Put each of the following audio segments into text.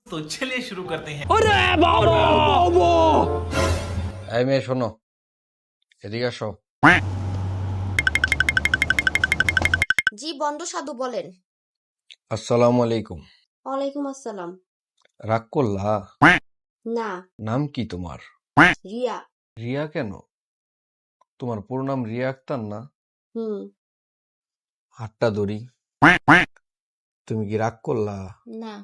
तो चलिए शुरू करते हैं। এই মেয়ে শোনো, এদিকে আসো। জি বন্ড সাধু বলেন। আসসালামু আলাইকুম। ওয়ালাইকুম আসসালাম। রাগ করলা? না। নাম কি তোমার? রিয়া। রিয়া কেন? তোমার পুরো নাম রিয়া আক্তার না? হুম। হাতটা ধরি। তুমি কি রাগ করলা? না।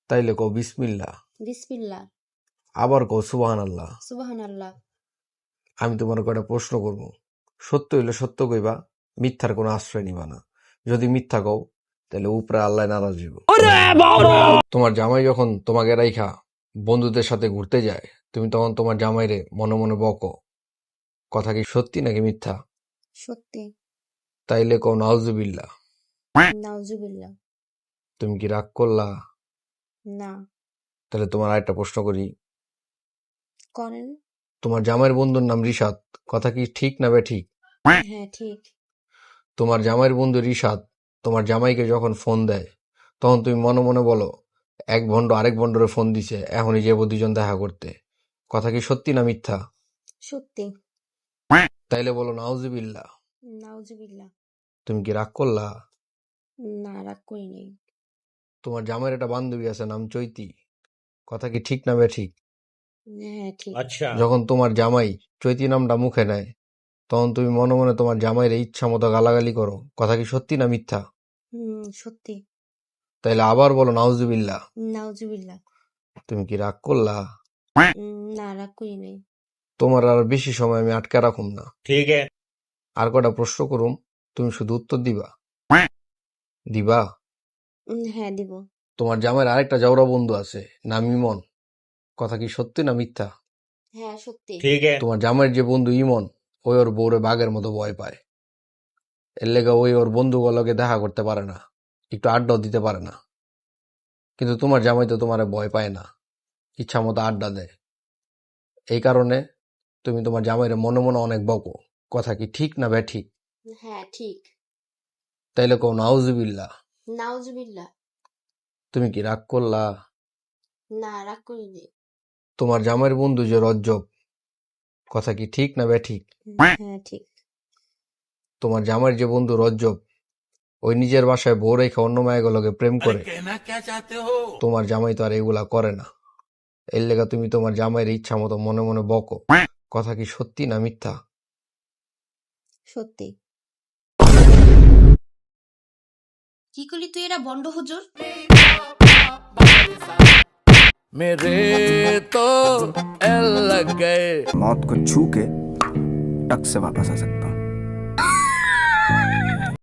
তাইলে কও বিসমিল্লাহ। বিসমিল্লাহ। আবার কও সুবহানাল্লাহ। সুবহানাল্লাহ। আমি তোমার কয়টা প্রশ্ন করব, সত্য হইলে সত্য কইবা, মিথ্যার কোনো আশ্রয় নিবা না। যদি মিথ্যা কও তাহলে উপরে আল্লাহ নারাজ হইব। তোমার জামাই যখন তোমাকে রাইখা বন্ধুদের সাথে ঘুরতে যায়, তুমি তখন তোমার জামাইরে মনে মনে বকো, কথা কি সত্যি নাকি মিথ্যা? সত্যি। তাইলে কও নাউজুবিল্লাহ। নাউজুবিল্লাহ। তুমি কি রাগ করলা? না। তাহলে তোমার আরেকটা প্রশ্ন করি, করেন। তোমার জামাইয়ের বন্ধুর নাম রিশাদ, কথা কি ঠিক না বেঠিক? হ্যাঁ ঠিক। তোমার জামাইয়ের বন্ধু রিশাদ তোমার জামাইকে যখন ফোন দেয়, তখন তুমি মনে মনে বলো, এক ভণ্ড আরেক ভণ্ডরে ফোন দিছে, এখনই যাবো দুজন দেখা করতে। কথা কি সত্যি না মিথ্যা? সত্যি। তাইলে বলো নাউজুবিল্লাহ। নাউজুবিল্লাহ। তুমি কি রাগ করলা? না রাগ করিনি। তোমার জামাইয়ের একটা বান্ধবী আছে নাম চৈতি, কথা কি ঠিক না বেঠিক? হ্যাঁ ঠিক। যখন তোমার জামাই চৈতি নামটা মুখে নেয়, তখন তুমি মনে মনে তোমার জামাইয়ের ইচ্ছা মতো গালাগালি করো, কথা কি সত্যি না মিথ্যা? সত্যি। তাইলে আবার বলো নাউজুবিল্লাহ। নাউজুবিল্লাহ। তুমি কি রাগ করলা? না রাগ করিনি। তোমার আর বেশি সময় আমি আটকে রাখুম না, ठीक है। আর কটা প্রশ্ন করুম, তুমি শুধু উত্তর দিবা। দিবা? হ্যাঁ দিব। তোমার জামাইয়ের আরেকটা জাউরা বন্ধু আছে নাম ইমন, কথা কি সত্যি না মিথ্যা? হ্যাঁ সত্যি। ठीक है। তোমার জামাইয়ের যে বন্ধু ইমন, ওই ওর বউরে বাঘের মতো ভয় পায়, এর লেগে ওই ওর বন্ধুগুলোকে দেখা করতে পারে না, একটু আড্ডাও দিতে পারে না। কিন্তু তোমার জামাই তো তোমারে ভয় পায় না, ইচ্ছা মতো আড্ডা দেয়। এই কারণে তুমি তোমার জামাইরে মনে মনে অনেক বকো, কথা কি ঠিক না বেঠিক? হ্যাঁ ঠিক। তাইলে কও নাউজুবিল্লাহ। নাউজুবিল্লাহ। তুমি কি রাগ করলা? না রাগ করিনি। তোমার জামাইয়ের বন্ধু যে রজ্জব, কথা কি ঠিক না বেঠিক? হ্যাঁ ঠিক। তোমার জামাইয়ের যে বন্ধু রজ্জব, ওই নিজের বাসায় বউ রেখে অন্য মায়াগুলোকে প্রেম করে, कहना क्या चाहते हो? তোমার জামাই তো আর এগুলা করে না। এর লেগা তুমি তোমার জামাইয়ের ইচ্ছা মতো মনে মনে বকো, কথা কি সত্যি না মিথ্যা? সত্যি। কি করলি তুই এরা বন্ড হুজুর? मेरे तो एल लग गए। मौत को छू के टक से वापस आ सकता हूँ।